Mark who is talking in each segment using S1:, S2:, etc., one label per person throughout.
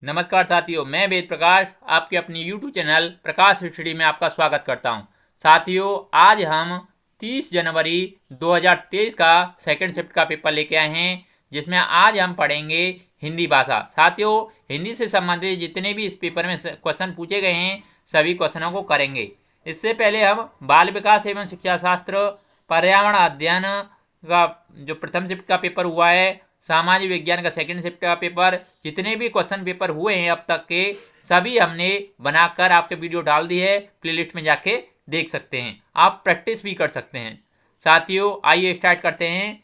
S1: नमस्कार साथियों, मैं वेद प्रकाश आपके अपनी YouTube चैनल प्रकाश स्टडी में आपका स्वागत करता हूं। साथियों, आज हम 30 जनवरी 2023 का सेकंड शिफ्ट का पेपर लेके आए हैं, जिसमें आज हम पढ़ेंगे हिंदी भाषा। साथियों, हिंदी से संबंधित जितने भी इस पेपर में क्वेश्चन पूछे गए हैं, सभी क्वेश्चनों को करेंगे। इससे पहले हम बाल विकास एवं शिक्षा शास्त्र, पर्यावरण अध्ययन का जो प्रथम शिफ्ट का पेपर हुआ है, सामाजिक विज्ञान का सेकंड शिफ्ट का पेपर, जितने भी क्वेश्चन पेपर हुए हैं अब तक के सभी हमने बनाकर आपके वीडियो डाल दी है। प्लेलिस्ट में जाके देख सकते हैं, आप प्रैक्टिस भी कर सकते हैं। साथियों, आइए स्टार्ट करते हैं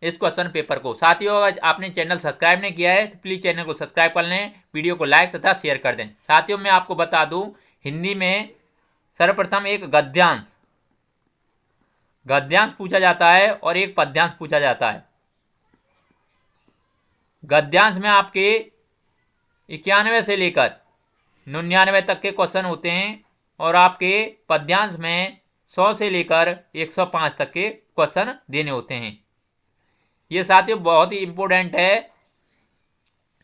S1: इस क्वेश्चन पेपर को। साथियों, अगर आपने चैनल सब्सक्राइब नहीं किया है तो प्लीज़ चैनल को सब्सक्राइब कर लें, वीडियो को लाइक तथा शेयर कर दें। साथियों, मैं आपको बता दूं, हिंदी में सर्वप्रथम एक गद्यांश पूछा जाता है और एक पद्यांश पूछा जाता है। गद्यांश में आपके 91 से लेकर 99 तक के क्वेश्चन होते हैं और आपके पद्यांश में 100 से लेकर 105 तक के क्वेश्चन देने होते हैं। ये साथियों बहुत ही इम्पोर्टेंट है।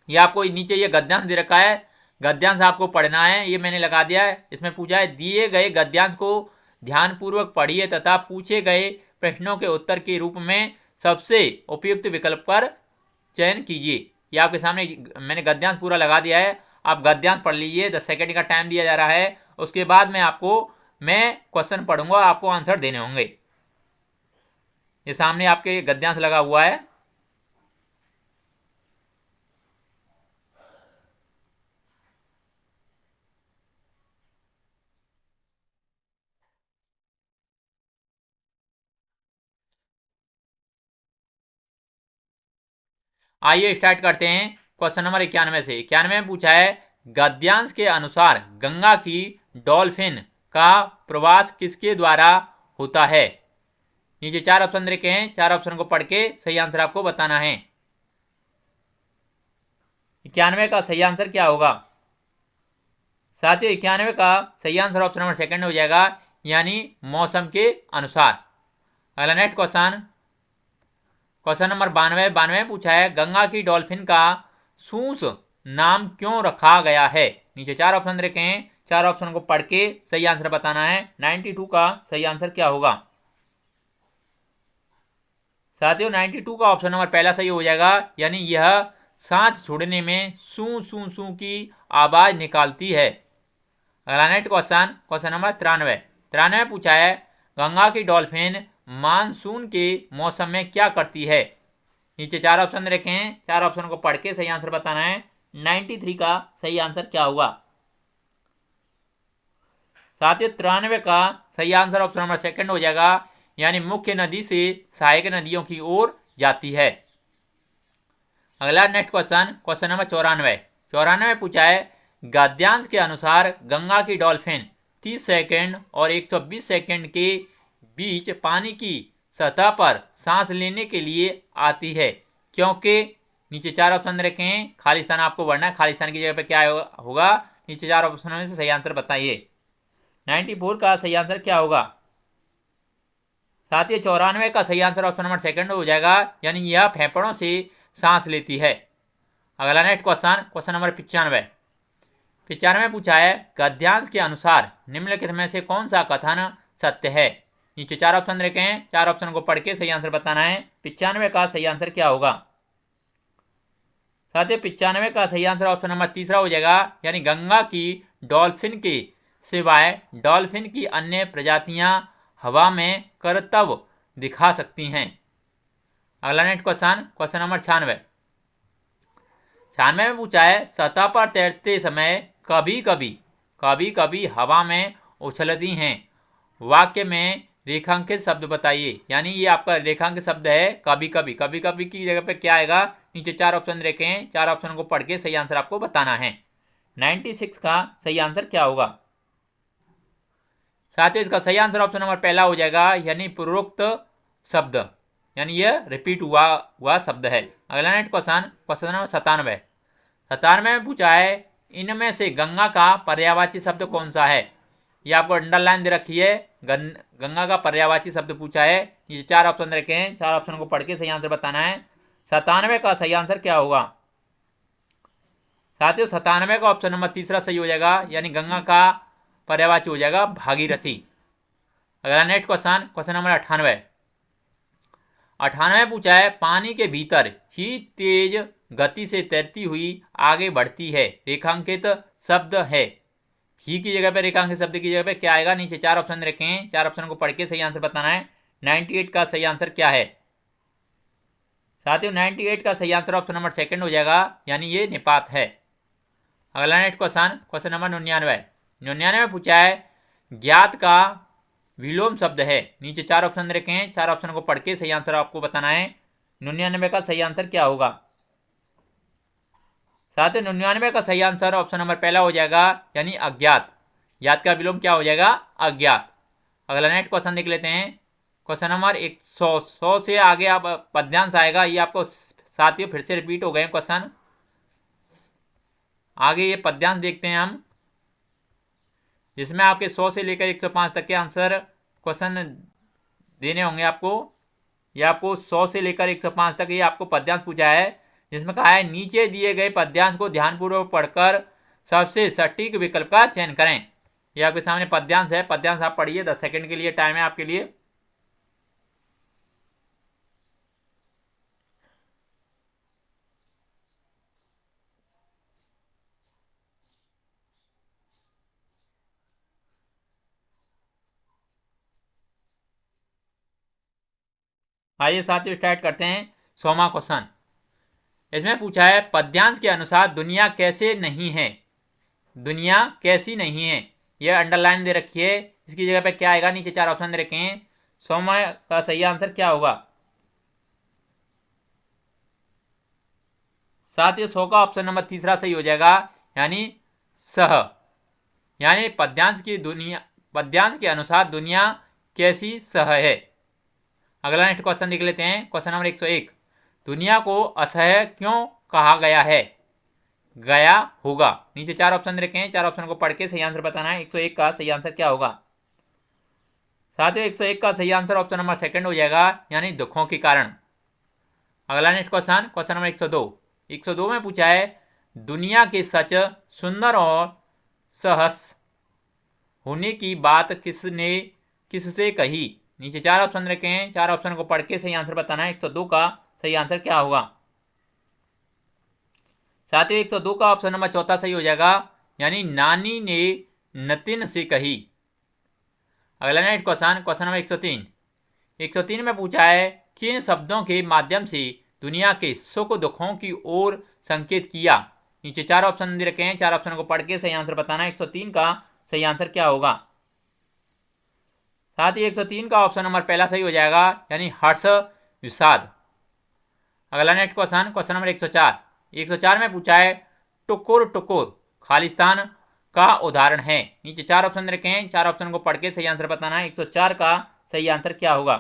S1: ये आपको नीचे ये गद्यांश दे रखा है, गद्यांश आपको पढ़ना है, ये मैंने लगा दिया है। इसमें पूछा है, दिए गए गद्यांश को ध्यानपूर्वक पढ़िए तथा पूछे गए प्रश्नों के उत्तर के रूप में सबसे उपयुक्त विकल्प पर चयन कीजिए। ये आपके सामने मैंने गद्यांश पूरा लगा दिया है, आप गद्यांश पढ़ लीजिए। 10 सेकंड का टाइम दिया जा रहा है, उसके बाद मैं क्वेश्चन पढ़ूंगा, आपको आंसर देने होंगे। ये सामने आपके गद्यांश लगा हुआ है। आइए स्टार्ट करते हैं क्वेश्चन नंबर 91 से। 91 में पूछा है, गद्यांश के अनुसार गंगा की डॉल्फिन का प्रवास किसके द्वारा होता है। नीचे 4 ऑप्शन रखे हैं, 4 ऑप्शन को पढ़ के सही आंसर आपको बताना है। 91 का सही आंसर क्या होगा साथियों? 91 का सही आंसर ऑप्शन नंबर सेकंड हो जाएगा, यानी मौसम के अनुसार। अगला नेक्स्ट क्वेश्चन नंबर 92 में पूछा है, गंगा की डॉल्फिन का सूस नाम क्यों रखा गया है। नीचे 4 ऑप्शन रखे हैं, 4 ऑप्शन को पढ़ के सही आंसर बताना है। 92 का सही आंसर क्या होगा साथियों? 92 का ऑप्शन नंबर पहला सही हो जाएगा, यानी यह सांस छोड़ने में सू सू सू की आवाज निकालती है। अगला नेक्स्ट क्वेश्चन नंबर 93 में पूछा है, गंगा की डॉल्फिन मानसून के मौसम में क्या करती है। नीचे 4 ऑप्शन रखे हैं, 4 ऑप्शन को पढ़ के सही आंसर बताना है। 93 का सही आंसर क्या होगा साथियों? 93 का सही आंसर ऑप्शन नंबर सेकंड हो जाएगा, यानी मुख्य नदी से सहायक नदियों की ओर जाती है। अगला नेक्स्ट क्वेश्चन नंबर 94 में पूछा है, गद्यांश के अनुसार गंगा की डॉल्फिन 30 सेकंड और 120 सेकंड के बीच पानी की सतह पर सांस लेने के लिए आती है, क्योंकि नीचे 4 ऑप्शन रखे हैं, खाली स्थान आपको भरना है। खाली स्थान की जगह पे क्या होगा, नीचे 4 ऑप्शन में से सही आंसर बताइए। 94 का सही आंसर क्या होगा साथियों? 94 का सही आंसर ऑप्शन नंबर सेकंड हो जाएगा, यानी यह फेफड़ों से सांस लेती है। अगला नेक्स्ट क्वेश्चन नंबर 95 में पूछा है, गद्यांश के अनुसार निम्नलिखित में से कौन सा कथन सत्य है। नीचे 4 ऑप्शन रखे हैं, 4 ऑप्शन को पढ़ के सही आंसर बताना है। 95 का सही आंसर क्या होगा साथियों? 95 का सही आंसर ऑप्शन नंबर तीसरा हो जाएगा, यानी गंगा की डॉल्फिन के सिवाय डॉल्फिन की अन्य प्रजातियां हवा में करतब दिखा सकती हैं। अगला नेक्स्ट क्वेश्चन नंबर 96 में पूछा है, सतह पर तैरते समय कभी कभी हवा में उछलती हैं, वाक्य में रेखांकित शब्द बताइए। यानी ये आपका रेखांकित शब्द है कभी कभी की जगह पे क्या आएगा? नीचे 4 ऑप्शन रखे हैं, 4 ऑप्शन को पढ़ के सही आंसर आपको बताना है। 96 का सही आंसर क्या होगा साथियों? इसका सही आंसर ऑप्शन नंबर पहला हो जाएगा, यानी पूर्वोक्त शब्द, यानी यह रिपीट हुआ शब्द है। अगला नेक्स्ट क्वेश्चन नंबर 97 में पूछा है, इनमें से गंगा का पर्यायवाची शब्द कौन सा है। ये आपको अंडरलाइन दे रखी है, गंगा का पर्यायवाची शब्द पूछा है। ये 4 ऑप्शन रखे हैं, 4 ऑप्शन को पढ़ के सही आंसर बताना है। 97 का सही आंसर क्या होगा साथियों 97 का ऑप्शन नंबर तीसरा सही हो जाएगा, यानी गंगा का पर्यायवाची हो जाएगा भागीरथी। अगला नेक्स्ट क्वेश्चन नंबर 98 पूछा है, पानी के भीतर ही तेज गति से तैरती हुई आगे बढ़ती है, रेखांकित शब्द है। ही की जगह पे, रेखांकित शब्द की जगह पे क्या आएगा? नीचे 4 ऑप्शन रखे हैं, 4 ऑप्शन को पढ़ के सही आंसर बताना है। 98 का सही आंसर क्या है साथियों? 98 का सही आंसर ऑप्शन नंबर सेकंड हो जाएगा, यानी ये निपात है। अगला नेक्स्ट क्वेश्चन नंबर 99 पूछा है, ज्ञात का विलोम शब्द है। नीचे 4 ऑप्शन रखे हैं, 4 ऑप्शन को पढ़ के सही आंसर आपको बताना है। 99 का सही आंसर क्या होगा साथियों? 99 का सही आंसर ऑप्शन नंबर पहला हो जाएगा, यानी अज्ञात। ज्ञात का विलोम क्या हो जाएगा? अज्ञात। अगला नेक्स्ट क्वेश्चन देख लेते हैं। क्वेश्चन नंबर 100 से आगे आप पद्यांश आएगा, ये आपको साथियों फिर से रिपीट हो गए क्वेश्चन। आगे ये पद्यांश देखते हैं हम, जिसमें आपके 100 से लेकर 105 तक के आंसर क्वेश्चन देने होंगे आपको। ये आपको 100 से लेकर 105 तक ये आपको पद्यांश पूछा है, जिसमें कहा है नीचे दिए गए पद्यांश को ध्यानपूर्वक पढ़कर सबसे सटीक विकल्प का चयन करें। ये आपके सामने पद्यांश है, पद्यांश आप पढ़िए। 10 सेकंड के लिए टाइम है आपके लिए। आइए साथियों स्टार्ट करते हैं 100वां क्वेश्चन। इसमें पूछा है, पद्यांश के अनुसार दुनिया कैसे नहीं है। दुनिया कैसी नहीं है, यह अंडरलाइन दे रखी है। इसकी जगह पे क्या आएगा? नीचे 4 ऑप्शन दे रखे हैं। 100वां का सही आंसर क्या होगा साथियों? 100 का ऑप्शन नंबर तीसरा सही हो जाएगा, यानी सह। यानी पद्यांश के अनुसार दुनिया कैसी सह है। अगला नेक्स्ट क्वेश्चन देख लेते हैं। क्वेश्चन नंबर 101, दुनिया को असह्य क्यों कहा गया है? गया होगा। नीचे 4 ऑप्शन रखे हैं, 4 ऑप्शन को पढ़ के सही आंसर बताना है। 101 का सही आंसर क्या होगा साथियों? 101 का सही आंसर ऑप्शन नंबर सेकंड हो जाएगा, यानी दुखों के कारण। अगला नेक्स्ट क्वेश्चन नंबर 102 में पूछा है, दुनिया के सच सुंदर और सहस होने की बात किससे कही? नीचे 4 ऑप्शन रखे हैं, 4 ऑप्शन को पढ़ के सही आंसर बताना है। 102 का सही आंसर क्या होगा साथियों? 102 का ऑप्शन नंबर चौथा सही हो जाएगा, यानी नानी ने नतिन से कही। अगला नेक्स्ट क्वेश्चन नंबर 103 में पूछा है, किन शब्दों के माध्यम से दुनिया के सुख दुखों की ओर संकेत किया? नीचे 4 ऑप्शन दे रखे हैं, 4 ऑप्शन को पढ़ के सही आंसर बताना है। 103 का सही आंसर क्या होगा साथ ही? 103 का ऑप्शन नंबर पहला सही हो जाएगा, यानी हर्ष विषाद। अगला नेक्स्ट क्वेश्चन नंबर 104 में पूछा है, टुकुर टुकुर खालिस्तान का उदाहरण है। नीचे 4 ऑप्शन रखे हैं, 4 ऑप्शन को पढ़ के सही आंसर बताना है। 104 का सही आंसर क्या होगा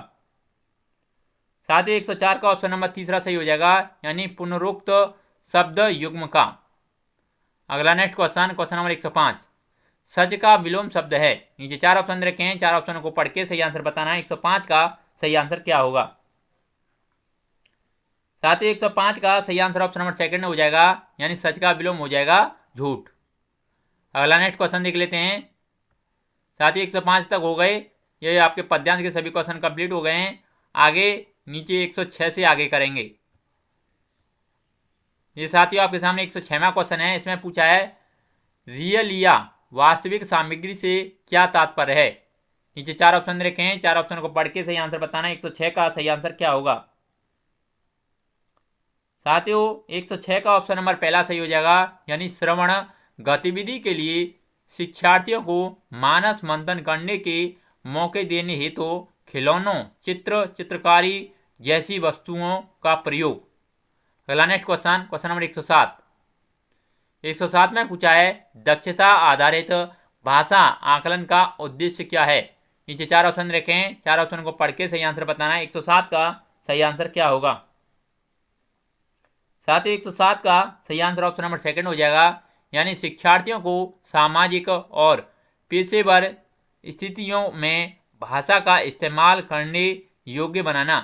S1: साथ ही? 104 का ऑप्शन नंबर तीसरा सही हो जाएगा, यानी पुनरुक्त शब्द युग्म का। अगला नेक्स्ट क्वेश्चन नंबर 105, सच का विलोम शब्द है। नीचे 4 ऑप्शन रखे हैं, 4 ऑप्शन को पढ़ के सही आंसर बताना है। 105 का सही आंसर क्या होगा साथ ही? 105 का सही आंसर ऑप्शन नंबर सेकंड हो जाएगा, यानी सच का विलोम हो जाएगा झूठ। अगला नेक्स्ट क्वेश्चन देख लेते हैं साथ ही। 105 तक हो गए, ये आपके पद्यांश के सभी क्वेश्चन कंप्लीट हो गए हैं। आगे नीचे 106 से आगे करेंगे। ये साथियों आपके सामने 106वां क्वेश्चन है। इसमें पूछा है, रियल या वास्तविक सामग्री से क्या तात्पर्य है? नीचे 4 ऑप्शन रखे हैं, 4 ऑप्शन को पढ़ के सही आंसर बताना है। 106 का सही आंसर क्या होगा साथियों? 106 का ऑप्शन नंबर पहला सही हो जाएगा, यानी श्रवण गतिविधि के लिए शिक्षार्थियों को मानस मंथन करने के मौके देने हेतु खिलौनों, चित्रकारी जैसी वस्तुओं का प्रयोग। अगला नेक्स्ट क्वेश्चन नंबर 107 में पूछा है, दक्षता आधारित भाषा आकलन का उद्देश्य क्या है? नीचे 4 ऑप्शन रखे हैं, 4 ऑप्शन को पढ़ के सही आंसर बताना है। 107 का सही आंसर क्या होगा साथ ही? 107 का सही आंसर ऑप्शन नंबर सेकंड हो जाएगा, यानी शिक्षार्थियों को सामाजिक और पेशेवर स्थितियों में भाषा का इस्तेमाल करने योग्य बनाना।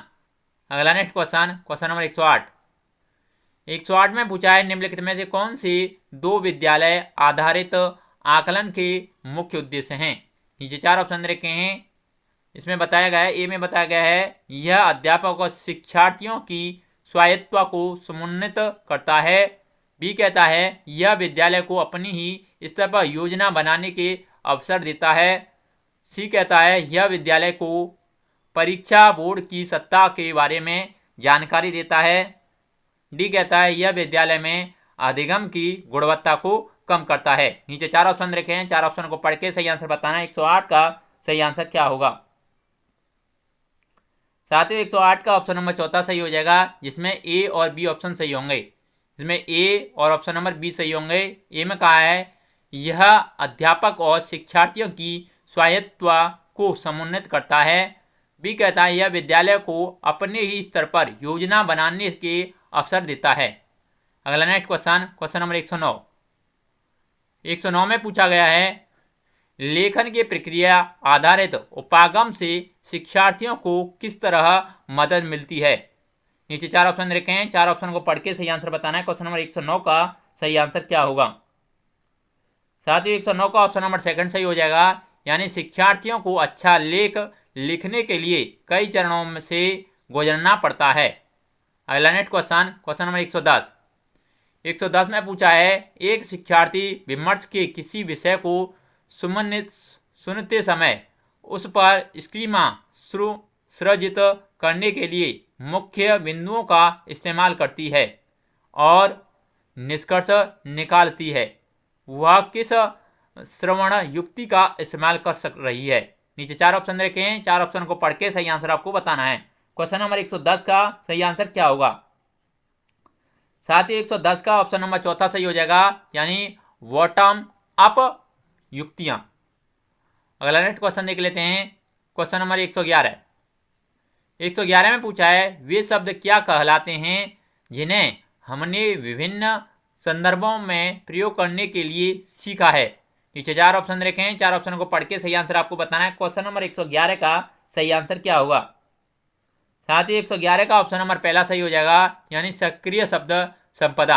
S1: अगला नेक्स्ट क्वेश्चन नंबर 108 108 में पूछा है निम्नलिखित में से कौन से दो विद्यालय आधारित आकलन के मुख्य उद्देश्य हैं। नीचे 4 ऑप्शन रखे हैं। इसमें बताया गया है, ए में बताया गया है यह अध्यापक और शिक्षार्थियों की स्वायत्तता को समुन्नत करता है। बी कहता है यह विद्यालय को अपनी ही स्तर पर योजना बनाने के अवसर देता है। सी कहता है यह विद्यालय को परीक्षा बोर्ड की सत्ता के बारे में जानकारी देता है। डी कहता है यह विद्यालय में अधिगम की गुणवत्ता को कम करता है। नीचे 4 ऑप्शन रखे हैं, 4 ऑप्शन को पढ़ के सही आंसर बताना है। 108 का सही आंसर क्या होगा। साथियों 108 का ऑप्शन नंबर चौथा सही हो जाएगा, जिसमें ए और बी ऑप्शन सही होंगे। इसमें ए और ऑप्शन नंबर बी सही होंगे। ए में कहा है यह अध्यापक और शिक्षार्थियों की स्वायत्तता को समुन्नत करता है। बी कहता है यह विद्यालय को अपने ही स्तर पर योजना बनाने के अवसर देता है। अगला नेक्स्ट क्वेश्चन नंबर 109। 109 में पूछा गया है लेखन की प्रक्रिया आधारित उपागम से शिक्षार्थियों को किस तरह मदद मिलती है। नीचे 4 ऑप्शन रखे हैं, 4 ऑप्शन को पढ़ के सही आंसर बताना है। क्वेश्चन नंबर 109 का सही आंसर क्या होगा। साथियों 109 का ऑप्शन नंबर सेकंड सही हो जाएगा, यानी शिक्षार्थियों को अच्छा लेख लिखने के लिए कई चरणों से गुजरना पड़ता है। अगला नेक्स्ट क्वेश्चन नंबर 110। 110 में पूछा है एक शिक्षार्थी विमर्श के किसी विषय को सुनते समय उस पर स्कीमा सृजित करने के लिए मुख्य बिंदुओं का इस्तेमाल करती है और निष्कर्ष निकालती है। वह किस श्रवण युक्ति का इस्तेमाल कर सक रही है। नीचे 4 ऑप्शन रखे हैं, 4 ऑप्शन को पढ़ के सही आंसर आपको बताना है। क्वेश्चन नंबर 110 का सही आंसर क्या होगा। साथ ही 110 का ऑप्शन नंबर चौथा सही हो जाएगा, यानी बॉटम अप युक्तियां। अगला नेक्स्ट क्वेश्चन देख लेते हैं। Question number 111। 111 में पूछा है वे शब्द क्या कहलाते हैं जिन्हें हमने विभिन्न संदर्भों में प्रयोग करने के लिए सीखा है। नीचे 4 ऑप्शन रखे हैं, 4 ऑप्शन को पढ़ के सही आंसर आपको बताना है। क्वेश्चन नंबर 111 का सही आंसर क्या होगा। साथ ही 111 का ऑप्शन नंबर पहला सही हो जाएगा, यानी सक्रिय शब्द संपदा।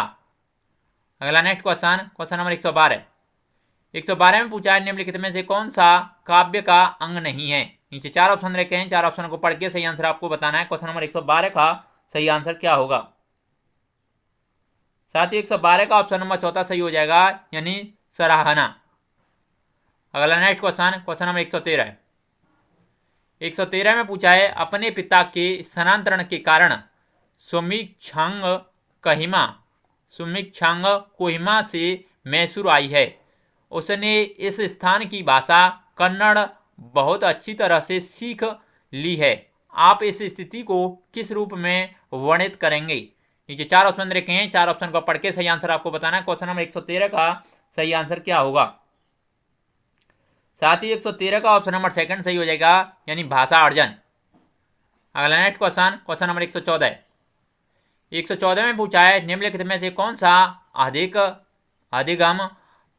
S1: अगला नेक्स्ट क्वेश्चन नंबर 112। 112 में पूछा है निम्नलिखित में से कौन सा काव्य का अंग नहीं है। नीचे 4 ऑप्शन रखे हैं, 4 ऑप्शन को पढ़ के सही आंसर आपको बताना है। क्वेश्चन नंबर 112 का सही आंसर क्या होगा। साथ ही 112 का ऑप्शन नंबर चौथा सही हो जाएगा, यानी सराहना। अगला नेक्स्ट क्वेश्चन नंबर 113 है। 113 में पूछा है अपने पिता के स्थानांतरण के कारण सुमिक्षांग कोहिमा से मैसूर आई है। उसने इस स्थान की भाषा कन्नड़ बहुत अच्छी तरह से सीख ली है। आप इस स्थिति को किस रूप में वर्णित करेंगे। नीचे 4 ऑप्शन रखे हैं, 4 ऑप्शन को पढ़ के सही आंसर आपको बताना है। क्वेश्चन नंबर 113 का सही आंसर क्या होगा। साथ ही 113 का ऑप्शन नंबर सेकंड सही हो जाएगा, यानी भाषा अर्जन। अगला नेक्स्ट क्वेश्चन नंबर 114 है। 114 में पूछा है निम्नलिखित में से कौन सा अधिगम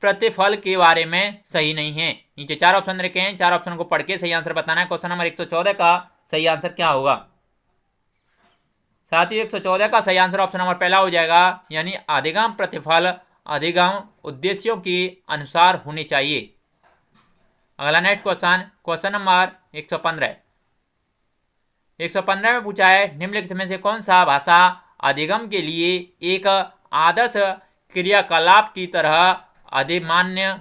S1: प्रतिफल के बारे में सही नहीं है। नीचे 4 ऑप्शन रखे हैं, 4 ऑप्शन को पढ़ के सही आंसर बताना है। क्वेश्चन नंबर 114 का सही आंसर क्या होगा। साथ ही 114 का सही आंसर ऑप्शन नंबर पहला हो जाएगा, यानी अधिगम प्रतिफल अधिगम उद्देश्यों के अनुसार होने चाहिए। अगला नेक्स्ट क्वेश्चन नंबर 115। 115 में पूछा है निम्नलिखित में से कौन सा भाषा अधिगम के लिए एक आदर्श क्रियाकलाप की तरह अधिमान्य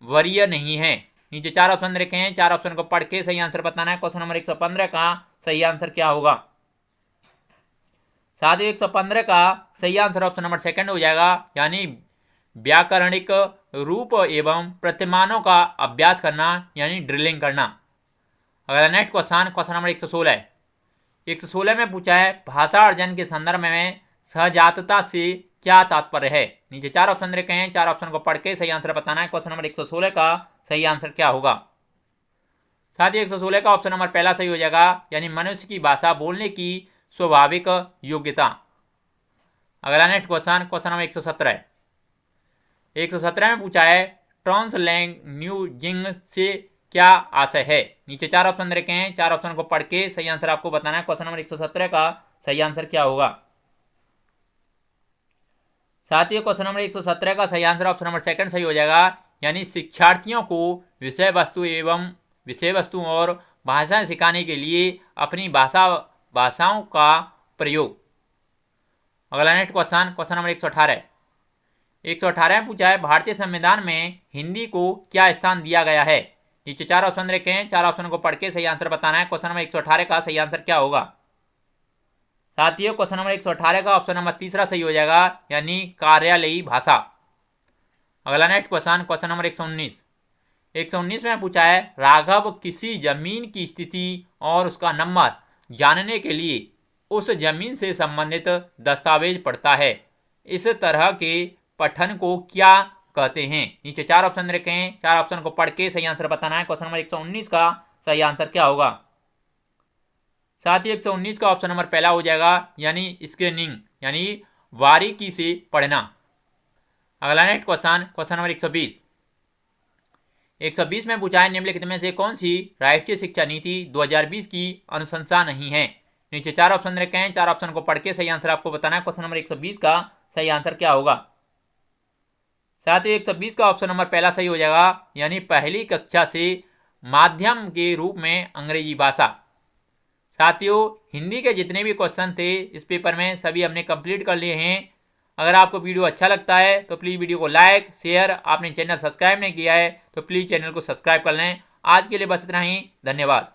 S1: वरीय नहीं है। नीचे 4 ऑप्शन रखे हैं, 4 ऑप्शन को पढ़ के सही आंसर बताना है। क्वेश्चन नंबर 115 का सही आंसर क्या होगा। साथ ही 115 का सही आंसर ऑप्शन नंबर सेकंड हो जाएगा, यानी व्याकरणिक रूप एवं प्रतिमानों का अभ्यास करना, यानी ड्रिलिंग करना। अगला नेक्स्ट क्वेश्चन नंबर 116 है। 116 में पूछा है भाषा अर्जन के संदर्भ में सहजातता से क्या तात्पर्य है। नीचे 4 ऑप्शन रखे हैं, 4 ऑप्शन को पढ़ के सही आंसर बताना है। क्वेश्चन नंबर 116 का सही आंसर क्या होगा। साथ ही 116 का ऑप्शन नंबर पहला सही हो जाएगा, यानी मनुष्य की भाषा बोलने की स्वाभाविक योग्यता। अगला नेक्स्ट क्वेश्चन नंबर 117 है। 117 में पूछा है ट्रांसलैंग्वेजिंग से क्या आशय है। नीचे 4 ऑप्शन रखे हैं, 4 ऑप्शन को पढ़ के सही आंसर आपको बताना है। क्वेश्चन नंबर 117 का सही आंसर क्या होगा। साथियों क्वेश्चन नंबर 117 का सही आंसर ऑप्शन नंबर सेकंड सही हो जाएगा, यानी शिक्षार्थियों को विषय वस्तु और भाषाएं सिखाने के लिए अपनी भाषाओं का प्रयोग। अगला नेक्स्ट क्वेश्चन नंबर 118 में पूछा है भारतीय संविधान में हिंदी को क्या स्थान दिया गया है। नीचे 4 ऑप्शन रखे हैं, 4 ऑप्शन को पढ़ के सही आंसर बताना है। क्वेश्चन नंबर 118 का सही आंसर क्या होगा। साथियों क्वेश्चन नंबर 118 का ऑप्शन नंबर तीसरा सही हो जाएगा, यानी कार्यालयी भाषा। अगला नेक्स्ट क्वेश्चन नंबर 119 में पूछा है राघव किसी जमीन की स्थिति और उसका नंबर जानने के लिए उस जमीन से संबंधित दस्तावेज पढ़ता है। इस तरह के पठन को क्या कहते हैं। नीचे 4 ऑप्शन रखे हैं, 4 ऑप्शन को पढ़ के सही आंसर बताना है। क्वेश्चन नंबर 119 का सही आंसर क्या होगा। साथ ही 119 का ऑप्शन नंबर पहला हो जाएगा, यानी स्क्रीनिंग, यानी बारीकी से पढ़ना। अगला नेक्स्ट क्वेश्चन नंबर 120 में पूछा है निम्नलिखित में से कौन सी राष्ट्रीय शिक्षा नीति 2020 की अनुशंसा नहीं है। नीचे 4 ऑप्शन रखे हैं, 4 ऑप्शन को पढ़ के सही आंसर आपको बताना है। क्वेश्चन नंबर 120 का सही आंसर क्या होगा। साथ ही 120 का ऑप्शन नंबर पहला सही हो जाएगा, यानी पहली कक्षा से माध्यम के रूप में अंग्रेजी भाषा। साथियों हिंदी के जितने भी क्वेश्चन थे इस पेपर में सभी हमने कंप्लीट कर लिए हैं। अगर आपको वीडियो अच्छा लगता है तो प्लीज़ वीडियो को लाइक शेयर, आपने चैनल सब्सक्राइब नहीं किया है तो प्लीज़ चैनल को सब्सक्राइब कर लें। आज के लिए बस इतना ही, धन्यवाद।